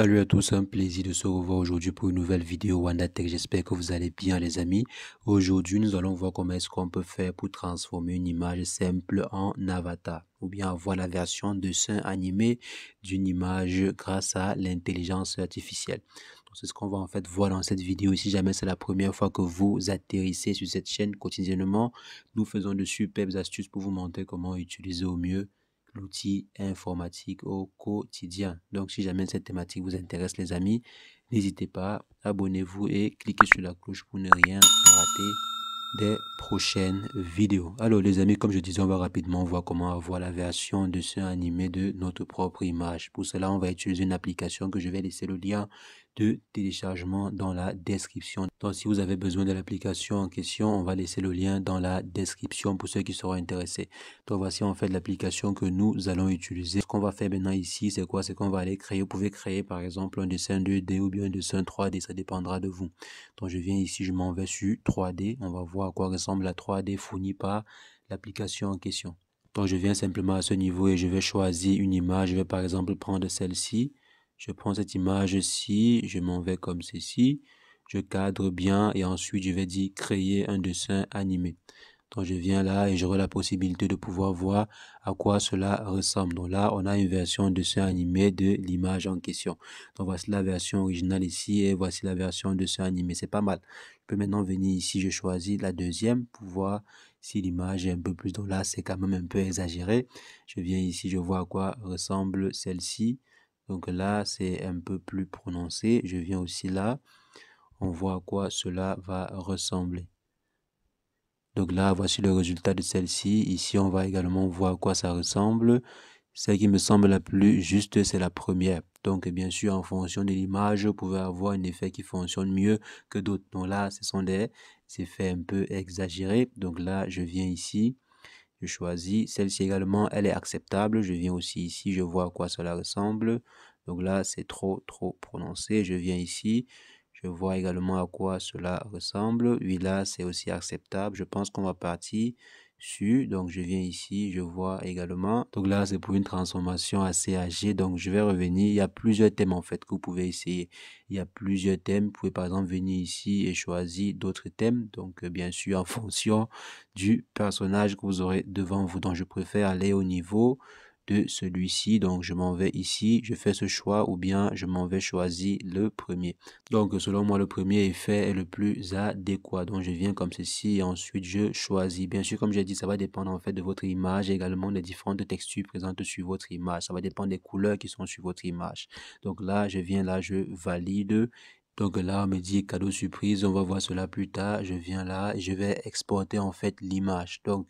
Salut à tous, un plaisir de se revoir aujourd'hui pour une nouvelle vidéo WandaTech. J'espère que vous allez bien les amis. Aujourd'hui, nous allons voir comment est-ce qu'on peut faire pour transformer une image simple en avatar ou bien avoir la version dessin animé d'une image grâce à l'intelligence artificielle. Donc, c'est ce qu'on va en fait voir dans cette vidéo. Si jamais c'est la première fois que vous atterrissez sur cette chaîne quotidiennement, nous faisons de superbes astuces pour vous montrer comment utiliser au mieux l'outil informatique au quotidien. Donc, si jamais cette thématique vous intéresse, les amis, n'hésitez pas, abonnez-vous et cliquez sur la cloche pour ne rien rater des prochaines vidéos. Alors, les amis, comme je disais, on va rapidement voir comment avoir la version dessin animé de notre propre image. Pour cela, on va utiliser une application que je vais laisser le lien de téléchargement dans la description. Donc, si vous avez besoin de l'application en question, on va laisser le lien dans la description pour ceux qui seront intéressés. Donc, voici en fait l'application que nous allons utiliser. Ce qu'on va faire maintenant ici, c'est quoi? C'est qu'on va aller créer. Vous pouvez créer par exemple un dessin 2D ou bien un dessin 3D. Ça dépendra de vous. Donc, je viens ici, je m'en vais sur 3D. On va voir à quoi ressemble la 3D fournie par l'application en question. Donc, je viens simplement à ce niveau et je vais choisir une image. Je vais par exemple prendre celle-ci. Je prends cette image-ci, je m'en vais comme ceci, je cadre bien et ensuite je vais dire créer un dessin animé. Donc je viens là et j'aurai la possibilité de pouvoir voir à quoi cela ressemble. Donc là, on a une version dessin animé de l'image en question. Donc voici la version originale ici et voici la version dessin animé. C'est pas mal. Je peux maintenant venir ici, je choisis la deuxième pour voir si l'image est un peu plus. Donc là, c'est quand même un peu exagéré. Je viens ici, je vois à quoi ressemble celle-ci. Donc là, c'est un peu plus prononcé. Je viens aussi là. On voit à quoi cela va ressembler. Donc là, voici le résultat de celle-ci. Ici, on va également voir à quoi ça ressemble. Celle qui me semble la plus juste, c'est la première. Donc, bien sûr, en fonction de l'image, vous pouvez avoir un effet qui fonctionne mieux que d'autres. Donc là, ce sont des effets un peu exagérés. Donc là, je viens ici. Je choisis. Celle-ci également, elle est acceptable. Je viens aussi ici, je vois à quoi cela ressemble. Donc là, c'est trop prononcé. Je viens ici. Je vois également à quoi cela ressemble. Oui, là, c'est aussi acceptable. Je pense qu'on va partir sur. Donc, je viens ici, je vois également. Donc là, c'est pour une transformation assez âgée. Donc, je vais revenir. Il y a plusieurs thèmes, en fait, que vous pouvez essayer. Il y a plusieurs thèmes. Vous pouvez, par exemple, venir ici et choisir d'autres thèmes. Donc, bien sûr, en fonction du personnage que vous aurez devant vous. Donc, je préfère aller au niveau de celui-ci. Donc, je m'en vais ici, je fais ce choix ou bien je m'en vais choisir le premier. Donc, selon moi, le premier effet est le plus adéquat. Donc, je viens comme ceci et ensuite je choisis. Bien sûr, comme j'ai dit, ça va dépendre en fait de votre image et également des différentes textures présentes sur votre image. Ça va dépendre des couleurs qui sont sur votre image. Donc là, je viens là, je valide. Donc là, on me dit cadeau surprise, on va voir cela plus tard. Je viens là et je vais exporter en fait l'image. Donc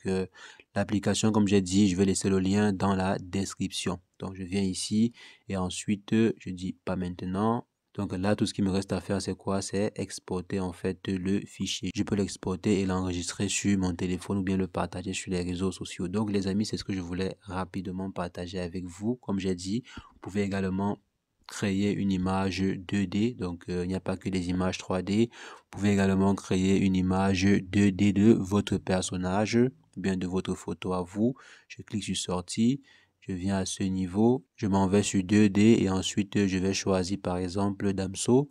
l'application, comme j'ai dit, je vais laisser le lien dans la description. Donc je viens ici et ensuite je dis pas maintenant. Donc là, tout ce qui me reste à faire, c'est quoi? C'est exporter en fait le fichier. Je peux l'exporter et l'enregistrer sur mon téléphone ou bien le partager sur les réseaux sociaux. Donc les amis, c'est ce que je voulais rapidement partager avec vous. Comme j'ai dit, vous pouvez également créer une image 2D, donc il n'y a pas que des images 3D. Vous pouvez également créer une image 2D de votre personnage, ou bien de votre photo à vous. Je clique sur sortir, je viens à ce niveau, je m'en vais sur 2D et ensuite je vais choisir par exemple Damso.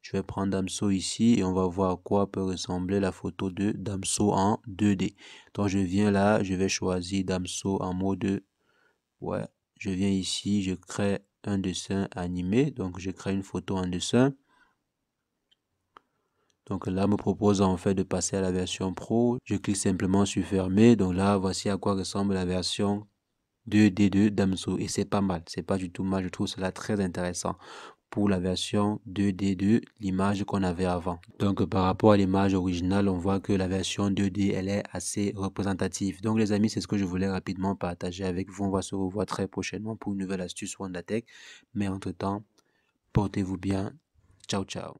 Je vais prendre Damso ici et on va voir à quoi peut ressembler la photo de Damso en 2D. Donc je viens là, je vais choisir Damso en mode, ouais, je viens ici, je crée un dessin animé, donc je crée une photo en dessin. Donc là, me propose en fait de passer à la version pro. Je clique simplement sur fermer. Donc là, voici à quoi ressemble la version 2D de Damso. Et c'est pas mal, c'est pas du tout mal. Je trouve cela très intéressant pour la version 2D de l'image qu'on avait avant. Donc par rapport à l'image originale, on voit que la version 2D, elle est assez représentative. Donc les amis, c'est ce que je voulais rapidement partager avec vous. On va se revoir très prochainement pour une nouvelle astuce WandaTech. Mais entre-temps, portez-vous bien. Ciao, ciao.